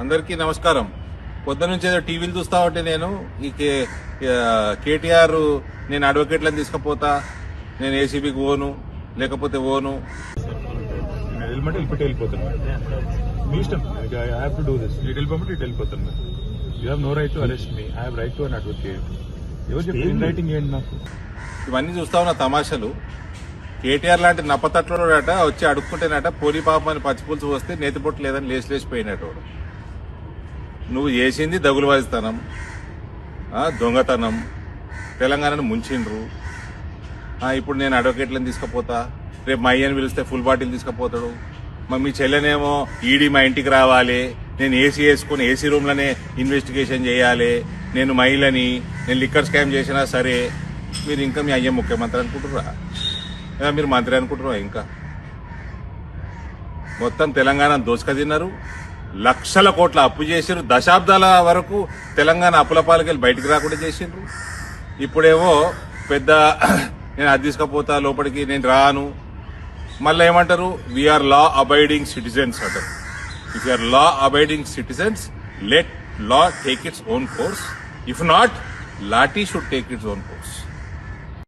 అందరికీ నమస్కారం. పొద్దున నుంచి ఏదో టీవీలు చూస్తా ఉంటే నేను ఈ కేటీఆర్ నేను అడ్వకేట్లను తీసుకుపోతా, నేను ఏసీబీకి ఓను లేకపోతే ఓను వెళ్ళిపోతాను. మీ ఇష్టం. I have to do this. ఇటు వెళ్ళిపోతాను. You have no right to arrest me. I have right to an advocate. ఎవరు చెప్పి రైటింగ్ ఏంటి నాకు? ఇవన్నీ చూస్తా ఉన్న తమాషాలు. కేటీఆర్ లాంటి నప్పతట్లో వచ్చి అడుక్కుంటేనట పోలీ పాపం అని పచ్చిపులుసు వస్తే నేతిపొట్టు లేదని లేచిపోయినట్టు. నువ్వు చేసింది దగులుబాజితనం, దొంగతనం, తెలంగాణను ముంచిండ్రు. ఇప్పుడు నేను అడ్వకేట్లను తీసుకుపోతా, రేపు మా అయ్యని పిలిస్తే ఫుల్ బాటిల్ తీసుకుపోతాడు. మీ చెల్లెనేమో ఈడీ మా ఇంటికి రావాలి, నేను ఏసీ వేసుకుని ఏసీ రూమ్లోనే ఇన్వెస్టిగేషన్ చేయాలి, నేను మహిళని, నేను లిక్కర్ స్కామ్ చేసినా సరే. మీరు ఇంకా మీ అయ్య ముఖ్యమంత్రి అనుకుంటున్నారా? మీరు మంత్రి అనుకుంటున్నారా? ఇంకా మొత్తం తెలంగాణ దోసుక తిన్నారు, లక్షల కోట్ల అప్పు చేసిరు, దశాబ్దాల వరకు తెలంగాణ అప్పుల పాలకెళ్ళి బయటికి రాకుండా చేసిండ్రు. ఇప్పుడేమో పెద్ద నేను అది తీసుకుపోతా లోపలికి, నేను రాను. మళ్ళీ ఏమంటారు? వీఆర్ లా అబైడింగ్ సిటిజన్స్ అంటారు. If you are law abiding citizens, let law take its own course. If not, lathi should take its own course.